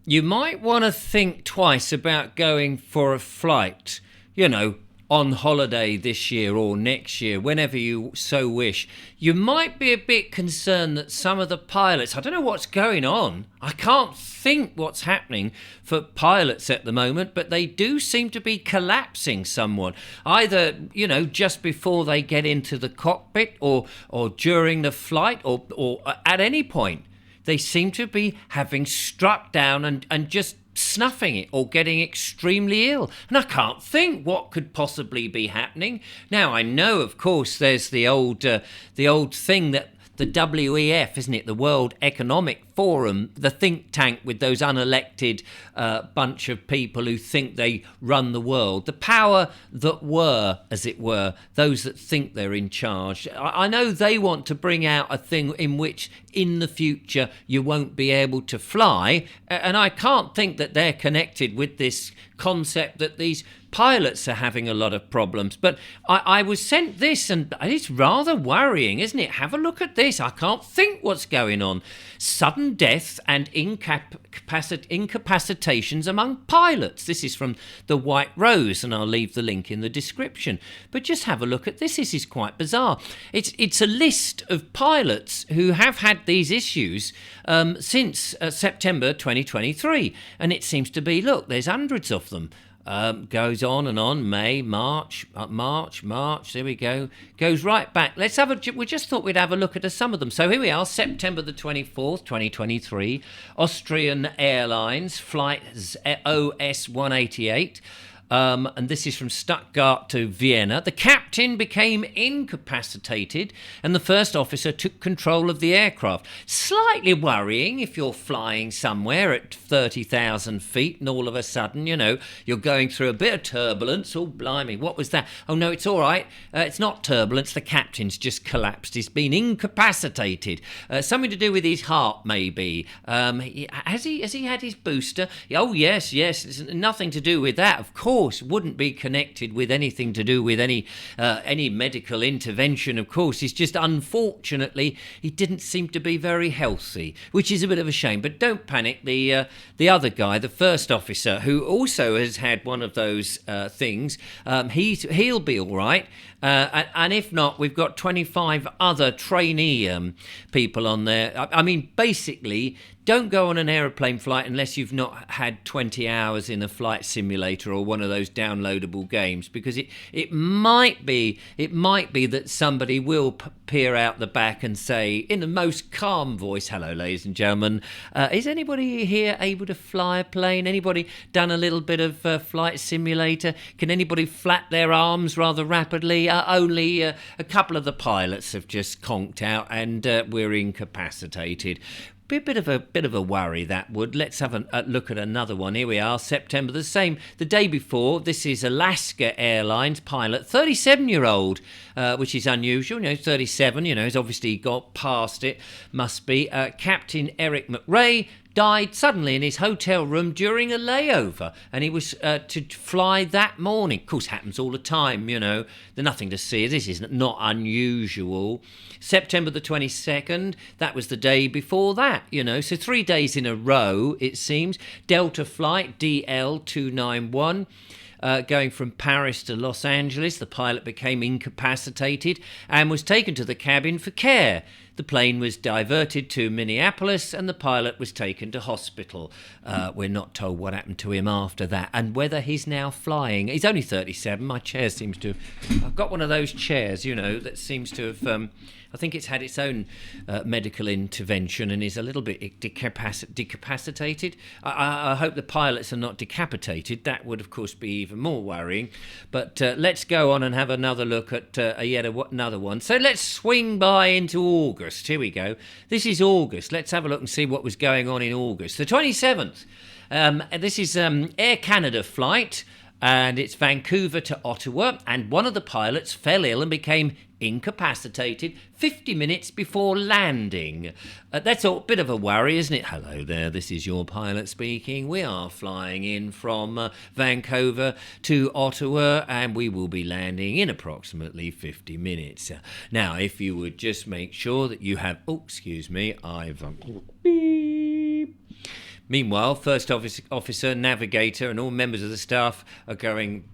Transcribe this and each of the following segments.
you might want to think twice about going for a flight, on holiday this year or next year, whenever you so wish. You might be a bit concerned that some of the pilots, I don't know what's going on. I can't think what's happening for pilots at the moment, but they do seem to be collapsing somewhat. Either, just before they get into the cockpit or during the flight or at any point. They seem to be having struck down and just snuffing it or getting extremely ill. And I can't think what could possibly be happening. Now, I know, of course, there's the old thing that the WEF, isn't it? The World Economic Forum, the think tank with those unelected bunch of people who think they run the world. The power that were, as it were, those that think they're in charge. I know they want to bring out a thing in which in the future you won't be able to fly. And I can't think that they're connected with this concept that these pilots are having a lot of problems. But I was sent this, and it's rather worrying, isn't it? Have a look at this. I can't think what's going on. Sudden death and incapacitations among pilots. This is from the White Rose, and I'll leave the link in the description. But just have a look at this. This is quite bizarre. It's a list of pilots who have had these issues since September 2023. And it seems to be, look, there's hundreds of them. Goes on and on. May, March. There we go. Goes right back. We just thought we'd have a look at some of them. So here we are, September the 24th, 2023. Austrian Airlines, flight OS 188. And this is from Stuttgart to Vienna. The captain became incapacitated and the first officer took control of the aircraft. Slightly worrying if you're flying somewhere at 30,000 feet and all of a sudden, you're going through a bit of turbulence. Oh, blimey, what was that? Oh, no, it's all right. It's not turbulence. The captain's just collapsed. He's been incapacitated. Something to do with his heart, maybe. Has he had his booster? Oh, yes. It's nothing to do with that, of course. Wouldn't be connected with anything to do with any medical intervention, of course. It's just, unfortunately, he didn't seem to be very healthy, which is a bit of a shame. But don't panic. The other guy, the first officer, who also has had one of those things, he'll be all right. And if not, we've got 25 other trainee people on there. I mean, basically, don't go on an aeroplane flight unless you've not had 20 hours in a flight simulator or one of those downloadable games, because it might be that somebody will peer out the back and say in the most calm voice, "Hello, ladies and gentlemen. Is anybody here able to fly a plane? Anybody done a little bit of flight simulator? Can anybody flap their arms rather rapidly? Only a couple of the pilots have just conked out and we're incapacitated." Be a bit of a worry, that would. Let's have a look at another one. Here we are, September the same. The day before, this is Alaska Airlines pilot, 37-year-old, which is unusual. 37. He's obviously got past it. Must be. Captain Eric McRae died suddenly in his hotel room during a layover, and he was to fly that morning. Of course, happens all the time, There's nothing to see. This is not unusual. September the 22nd, that was the day before that, So 3 days in a row, it seems. Delta flight, DL291. Going from Paris to Los Angeles, the pilot became incapacitated and was taken to the cabin for care. The plane was diverted to Minneapolis and the pilot was taken to hospital. We're not told what happened to him after that and whether he's now flying. He's only 37. My chair seems to I've got one of those chairs, that seems to have... I think it's had its own medical intervention and is a little bit decapacitated. I hope the pilots are not decapitated. That would, of course, be even more worrying. But let's go on and have another look at another one. So let's swing by into August. Here we go. This is August. Let's have a look and see what was going on in August. The 27th. This is Air Canada flight. And it's Vancouver to Ottawa, and one of the pilots fell ill and became incapacitated 50 minutes before landing. That's a bit of a worry, isn't it? Hello there, this is your pilot speaking. We are flying in from Vancouver to Ottawa, and we will be landing in approximately 50 minutes. Now, if you would just make sure that you have... Oh, excuse me, I've... beep. Meanwhile, first officer, navigator, and all members of the staff are going,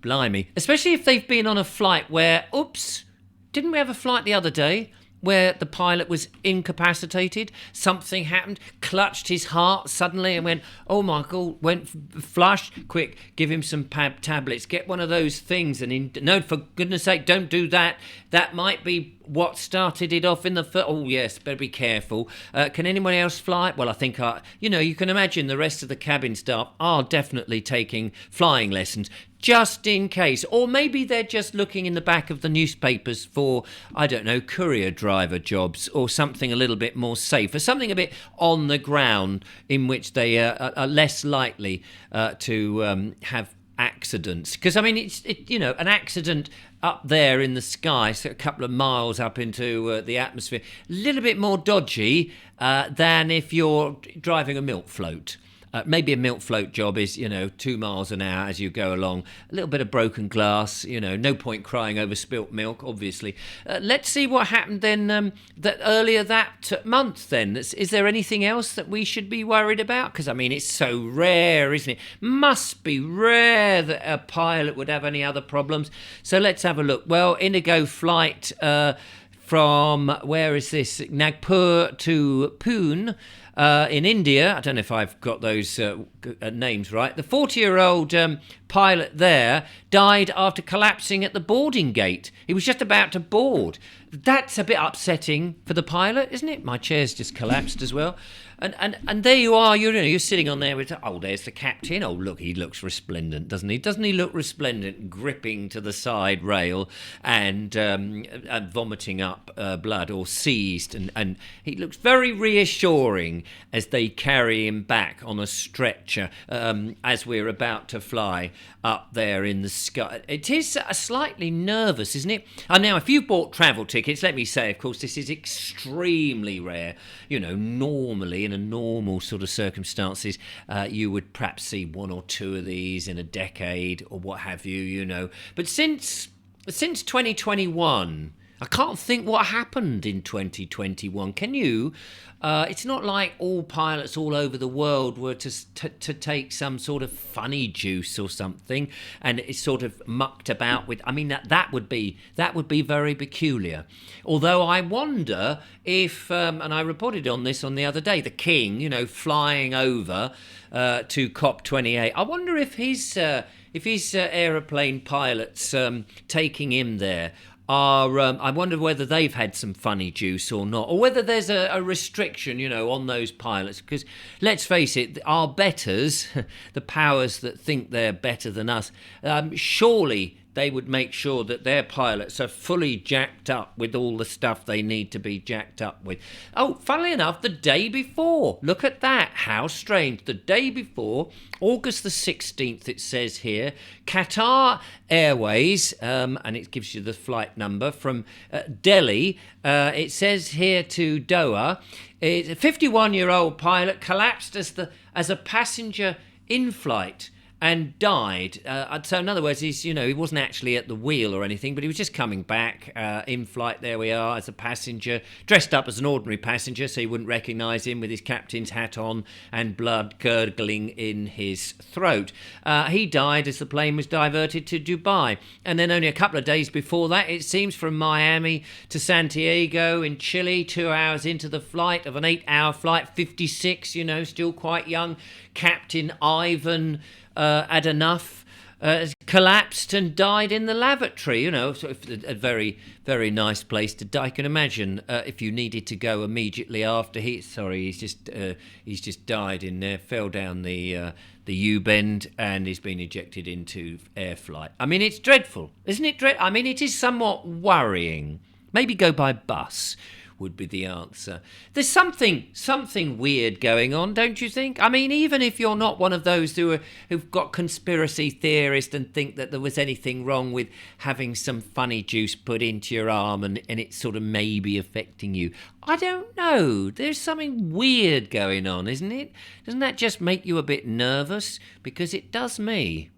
blimey. Especially if they've been on a flight where, oops, didn't we have a flight the other day where the pilot was incapacitated? Something happened, clutched his heart suddenly and went, oh my God, went flushed. Quick, give him some tablets. Get one of those things. And no, for goodness sake, don't do that. That might be what started it off in the first. Oh, yes, better be careful. Can anyone else fly? Well, I think, you can imagine the rest of the cabin staff are definitely taking flying lessons just in case. Or maybe they're just looking in the back of the newspapers for, I don't know, courier driver jobs or something a little bit more safe, or something a bit on the ground in which they are less likely to have accidents. Because, I mean, it's an accident up there in the sky, so a couple of miles up into the atmosphere, a little bit more dodgy than if you're driving a milk float. Maybe a milk float job is, 2 miles an hour as you go along. A little bit of broken glass, no point crying over spilt milk, obviously. Let's see what happened then earlier that month then. Is there anything else that we should be worried about? Because, I mean, it's so rare, isn't it? Must be rare that a pilot would have any other problems. So let's have a look. Well, Indigo flight from, where is this? Nagpur to Pune. In India, I don't know if I've got those names right. The 40-year-old pilot there died after collapsing at the boarding gate. He was just about to board. That's a bit upsetting for the pilot, isn't it? My chair's just collapsed as well. And there you are, you're sitting on there with, there's the captain. Oh, look, he looks resplendent, doesn't he? Doesn't he look resplendent, gripping to the side rail and vomiting up blood, or seized? And he looks very reassuring as they carry him back on a stretcher as we're about to fly up there in the sky. It is slightly nervous, isn't it? And now, if you've bought travel tickets, let me say, of course, this is extremely rare. Normally, in a normal sort of circumstances, you would perhaps see one or two of these in a decade or what have you, But since 2021, I can't think what happened in 2021. Can you? It's not like all pilots all over the world were to take some sort of funny juice or something, and it's sort of mucked about with. I mean, that would be very peculiar. Although I wonder if, and I reported on this on the other day, the King, flying over to COP28. I wonder if his aeroplane pilots taking him there I wonder whether they've had some funny juice or not, or whether there's a restriction, on those pilots. Because let's face it, our betters, the powers that think they're better than us, surely they would make sure that their pilots are fully jacked up with all the stuff they need to be jacked up with. Oh, funnily enough, the day before, look at that, how strange. The day before, August the 16th, it says here, Qatar Airways, and it gives you the flight number, from Delhi, it says here to Doha, a 51-year-old pilot collapsed as a passenger in flight and died. So in other words, he wasn't actually at the wheel or anything, but he was just coming back in flight. There we are, as a passenger, dressed up as an ordinary passenger, so you wouldn't recognise him, with his captain's hat on and blood gurgling in his throat. He died as the plane was diverted to Dubai. And then only a couple of days before that, it seems, from Miami to Santiago in Chile, 2 hours into the flight of an 8-hour flight, 56, still quite young, Captain Ivan had enough, collapsed and died in the lavatory. So a very, very nice place to die. I can imagine if you needed to go immediately after he's just died in there, fell down the U-bend, and he's been ejected into air flight. I mean, it's dreadful, isn't it? I mean, it is somewhat worrying. Maybe go by bus would be the answer. There's something weird going on, don't you think? I mean, even if you're not one of those who've got conspiracy theorists and think that there was anything wrong with having some funny juice put into your arm and it's sort of maybe affecting you, I don't know. There's something weird going on, isn't it? Doesn't that just make you a bit nervous? Because it does me.